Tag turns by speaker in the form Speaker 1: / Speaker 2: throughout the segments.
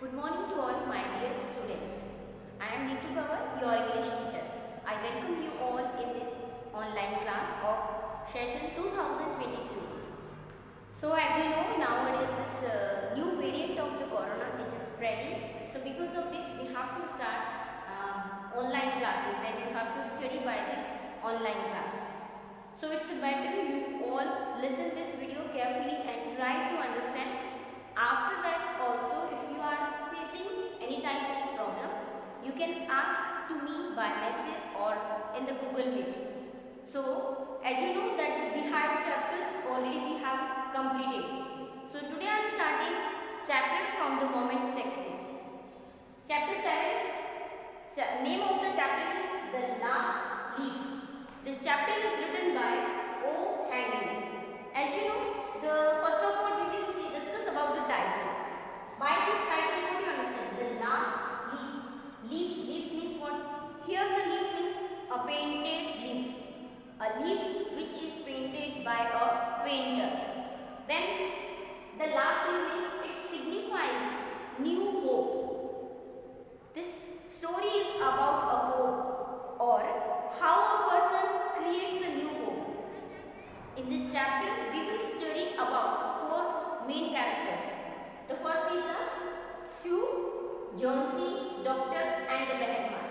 Speaker 1: Good morning to all my dear students. I am Neetu Pawar, your English teacher. I welcome you all in this online class of session 2022. So as you know, nowadays this new variant of the corona is spreading. So because of this we have to start online classes and you have to study by this online class. So it's better you all listen this video carefully and try to understand. After that also, if you are facing any type of problem, you can ask to me by message or in the Google Meet. So as you know that the behind chapters already we have completed. So today I am starting chapter from the Moments textbook. Chapter 7, name of the chapter is The Last Leaf. This chapter is written by O. Henry. As you know, first of all we will discuss about the title. By this title, what do you understand? The last leaf. Leaf means what? Here the leaf means a painted leaf. A leaf which is painted by a painter. Then the last leaf means it signifies new hope. This story is about a hope or how a person creates a new hope. In this chapter, we will study about 4 main characters. The first is the Sheoganj, doctor and the Behrman.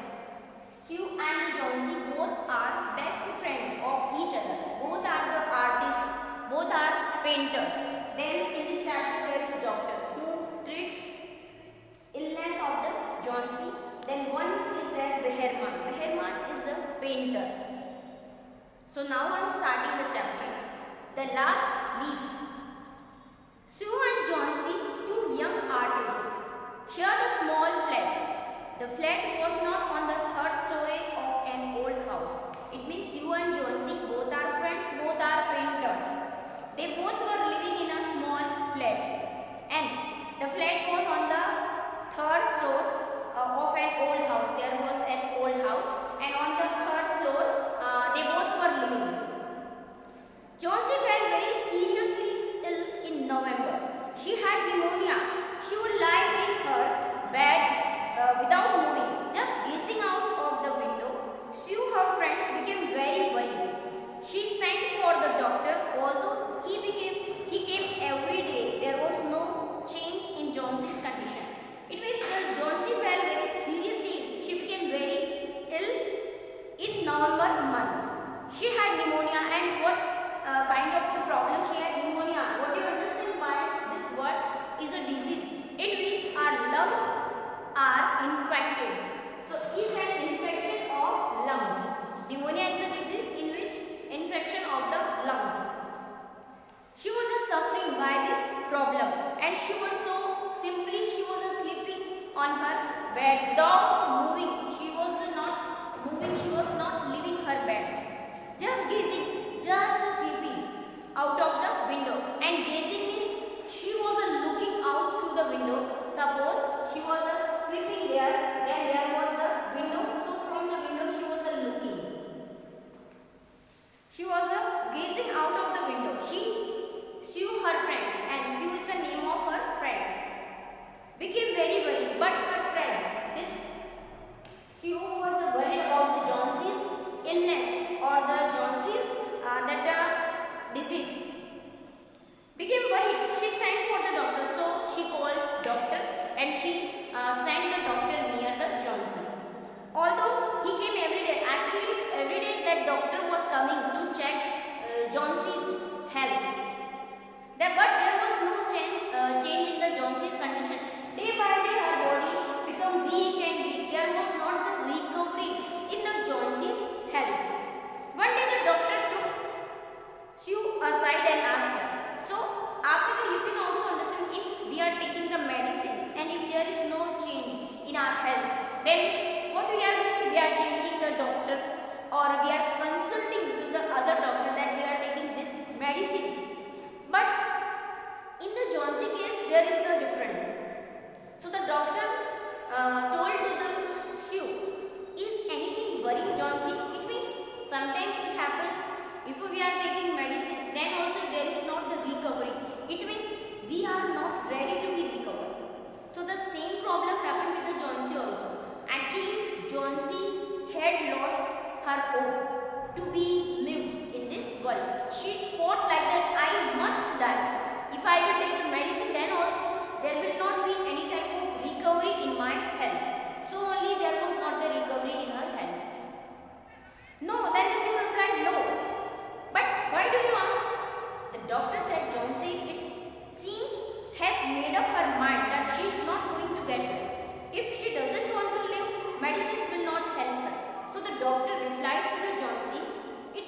Speaker 1: Shew and Johnsy both are best friends of each other. Both are the artists, both are painters. Then in this chapter there is doctor who treats illness of the Johnsy. Then one is there Behrman. Behrman is the painter. So now I am starting the chapter. The Last Leaf. Shew and Johnsy, 2 young artists, shared a small flat. The flat was not on the 3rd story of an old house. It means Shew and Johnsy both are friends, both are painters. They both were living in a small flat. And the flat was on the 3rd floor of an old house. There was an old house and on the 3rd floor they both were living. Johnsy fell very seriously ill in November. She had pneumonia. She would lie in her bed without moving, just gazing out of the window. Few of her friends became very worried. She sent for the doctor. Although he came every day, there was no change in Johnsy's condition. It means Johnsy fell very seriously. She became very ill in November month. She had pneumonia, and what kind of a problem she had? Pneumonia. What do you understand by this word? Is a disease in which our lungs are infected. So is an infection of lungs. Pneumonia is a disease in which infection of the lungs. She was suffering by this problem and she was she was sleeping on her bed without moving. She was not moving, she was not leaving her bed. Just gazing, just sleeping out of the window. And gazing means she was looking out through the window. Suppose she was sleeping there, then there was the window. So from the window she was looking. She was gazing out of the window. She Shew her friends, and Shew is the name of her friend, became very worried. But her friend, this Shew was worried about the Johnsy's illness or the Johnsy's disease. up her mind that she is not going to get well. If she doesn't want to live, medicines will not help her. So the doctor replied to the Johnsy, it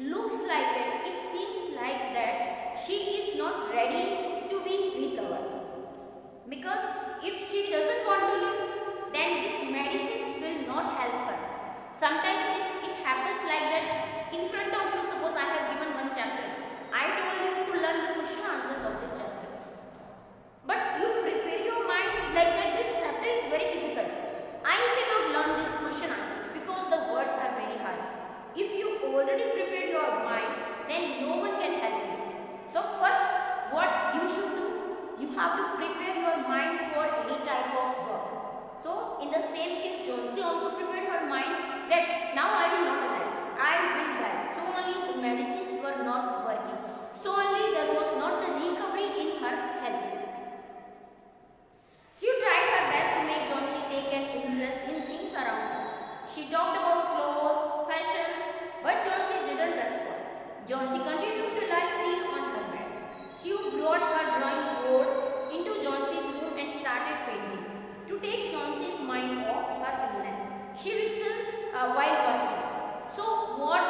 Speaker 1: looks like that, it seems like that she is not ready to be recovered. Because if she doesn't want to live, then these medicines will not help her. Sometimes it happens like that. In front of you, suppose I have given one chapter. I told you to learn the question answers of this chapter. But you prepare your mind like that this chapter is very difficult. I cannot learn these question answers because the words are very hard. If you already prepared your mind, then no one can help you. So first, what you should do, you have to prepare your mind for any type of work. So in the same case, Johnsy also prepared her mind that now I will not alive, I will die. So only the medicines were not working. So only there was not the recovery in her health. She tried her best to make Johnsy take an interest in things around her. She talked about clothes, fashions, but Johnsy didn't respond. Johnsy continued to lie still on her bed. Sue brought her drawing board into Johnsy's room and started painting to take Johnsy's mind off her illness. She whistled while working. So what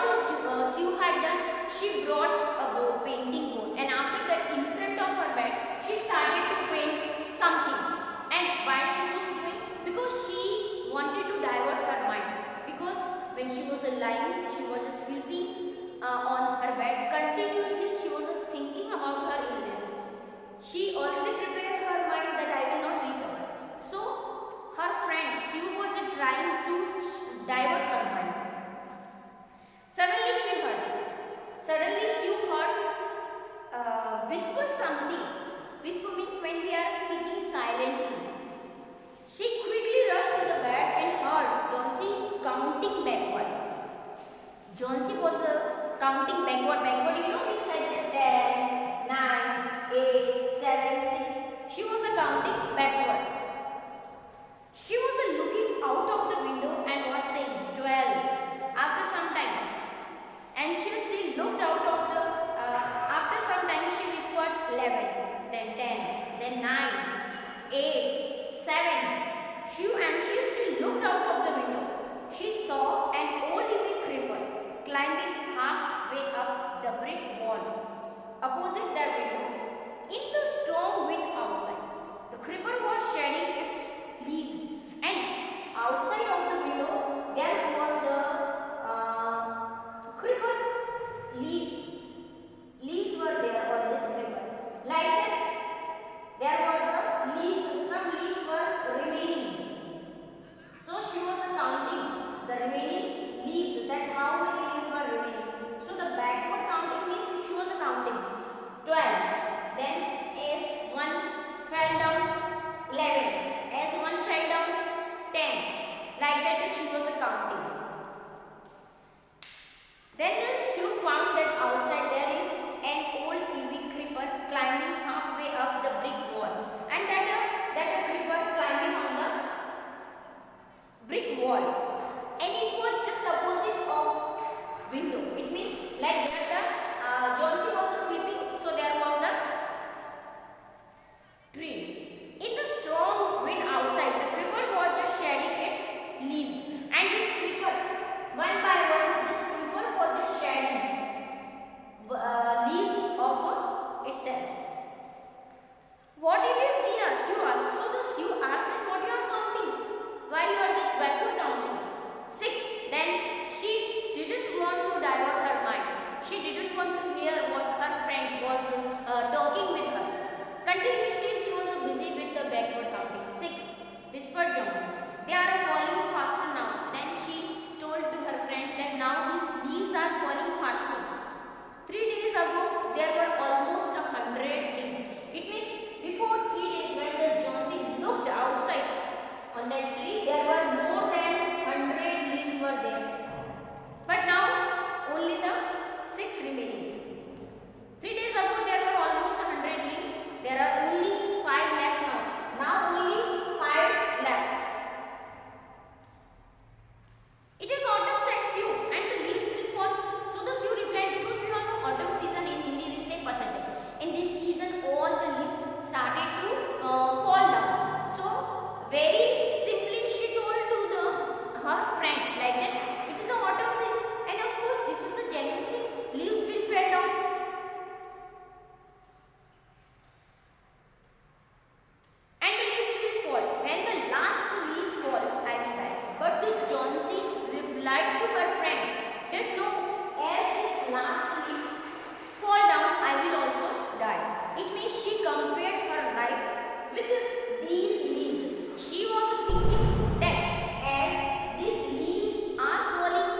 Speaker 1: Sue had done, she brought a board, painting board, and after that in front of her bed, she started to paint some things. And why she was doing? Because she wanted to divert her mind. Because when she was lying, she was sleeping on her bed. Continuously she was thinking about her illness. She already prepared her mind that I will not recover. So her friend Sue was trying to divert her mind. Suddenly Sue heard whisper something. Whisper means when we are speaking silently. She quickly rushed to the bed and heard Johnsy counting backward. Johnsy was counting backward. Backward, you know, it's like 10, 9, 8, 7, 6. She was counting backward. She was looking out of the window and was saying 12. After some time, anxiously looked out of the. After some time, she whispered 11, then 10, then 9, 8, 7. She anxiously looked out of the window. She saw an old heavy creeper climbing halfway up the brick wall opposite their window. In the strong wind outside, the creeper was shedding its leaves, and outside of the window there was the creeper leaves were there on this creeper. Like that, there were the leaves, some leaves were remaining. So she was counting the remaining leaves, that how many leaves were remaining. So the backward counting means she was counting 12. compared her life with these leaves. She was thinking that as these leaves are falling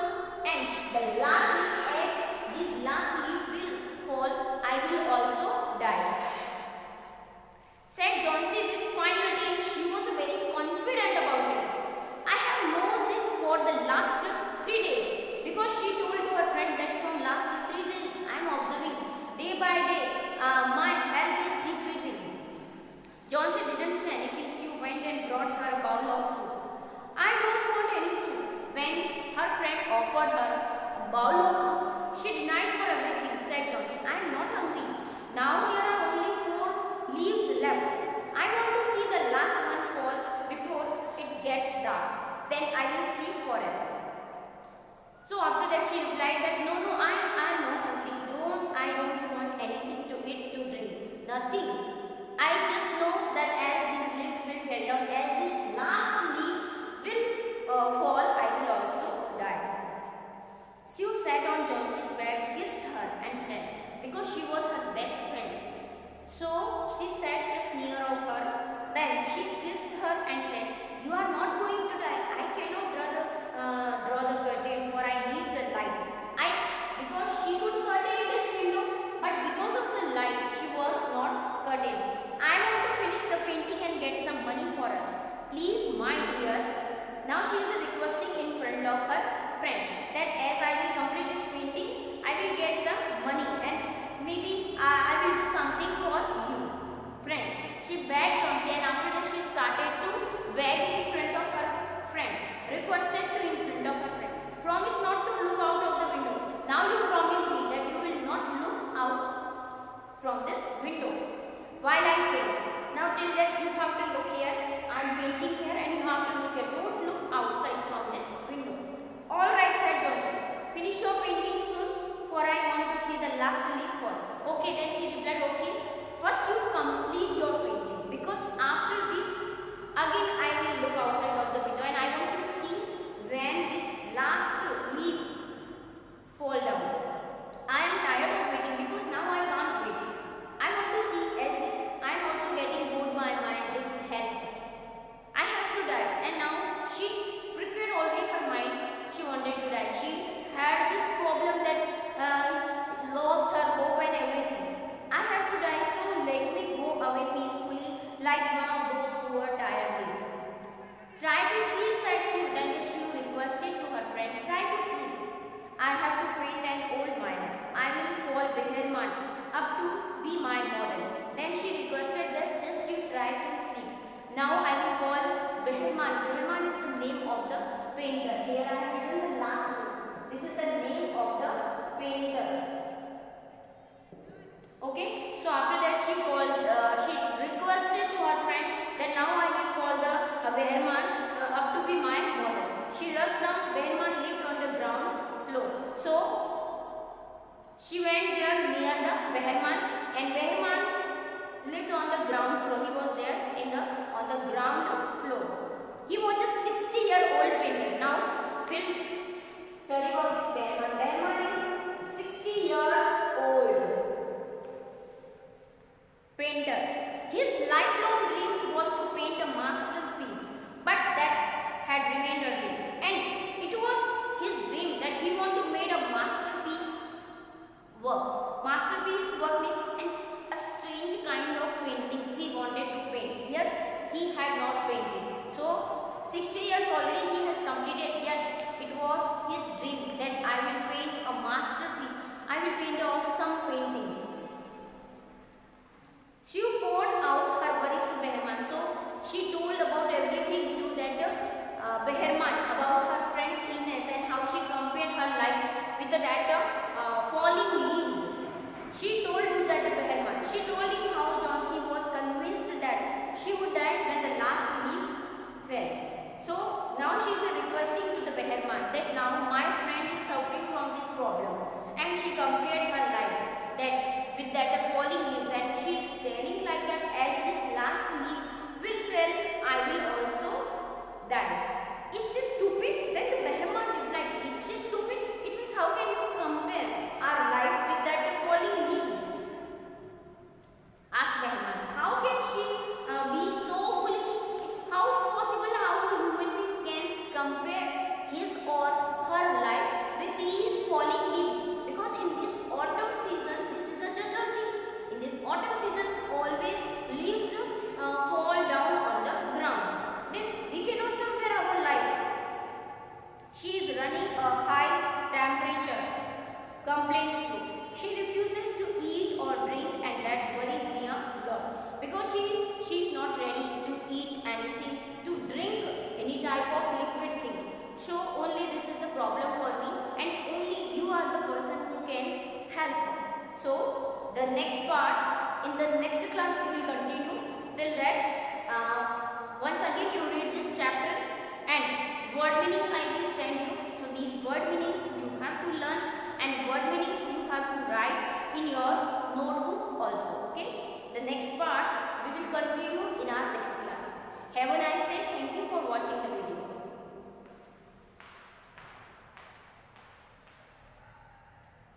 Speaker 1: and the last leaf, as this last leaf will fall, I will also die. Said Johnsy with finality, and she was very confident about it. I have known this for the last 3 days, because she told to her friend that from last 3 days I am observing day by day my health is decreasing. Johnsy didn't say anything. She went and brought her a bowl of soup. I don't want any soup. When her friend offered her a bowl of soup, she denied for everything. Said Johnsy, I am not hungry. Now there are only 4 leaves left. I want to see the last one fall before it gets dark. Then I will sleep forever. So after that she replied that no, I am not hungry. I don't want anything to eat, to drink. Nothing. I just know that as these leaves will fall down, as this last leaf will fall, I will also die. Sue sat on Johnson's bed, kissed her and said, because she was her best friend. So she sat just near of her. Then she kissed her and said, you are not going to die. I cannot draw the curtain, for I need the light. Because she could curtain this window, but because of the light, she was not curtain. I want to finish the painting and get some money for us. Please, my dear. Now she is requesting in front of her friend that as I will complete this painting, I will get some money and maybe I will do something for you. Friend. She begged Johnsy, and after that she started to beg in front of her friend. Requested to in front of her friend. Promise not to look out of the window. Now you promise me that you will not look out from this window while I paint. Now till that you have to look here. I am painting here and you have to look here. Don't look outside from this window. Alright, said Johnsy. Finish your painting soon, for I want to see the last leaf fall. Okay, then she replied, okay. First you complete your painting, because after this again I will look outside of the window and I want to see when this last leaf fall down. I am tired of waiting, because now I can't wait. I want to see, as this I am also getting bored by this health. I have to die. And now she prepared already her mind. She wanted to die. She had this problem that lost her hope and everything. I have to die, so let me go away peacefully like one of those poor tired leaves. Try to sleep, said Sue. Then Sue requested to her friend, try to sleep. I have to paint an old miner. I will call Behrman up to be my model. Then she requested that just you try to sleep. Now I will call Behrman. Behrman is the name of the painter. Here I have written the last one. This is the name of the painter. Okay, so after that she requested to her friend that now I will call the Behrman up to be my model. She rushed down. Behrman lived on the ground floor. So she went there near the Behrman, and Behrman lived on the ground floor. He was there on the ground floor. He was a 60-year-old painter. Now, study about this Behrman. Behrman is 60 years old. Painter. His lifelong dream was to paint a masterpiece, but that had remained a dream. And it was his dream that he wanted to make a masterpiece work. Masterpiece work means a strange kind of paintings he wanted to paint. Yet he had not painted. So 60 years already he has completed. Yet it was his dream that I will paint a masterpiece. I will paint awesome paintings. She poured out her worries to Behrman. So she told about everything to that Behrman, about her friend's illness and how she compared her life with that falling leaves. She told him that Behrman. She told him how Johnsy was convinced that she would die when the last leaf fell. So now she is requesting to the Behrman that now my friend is suffering from this problem, and she compared her life that the next part, in the next class we will continue. Till that, once again you read this chapter and word meanings I will send you. So these word meanings you have to learn and word meanings you have to write in your notebook also. Okay. The next part we will continue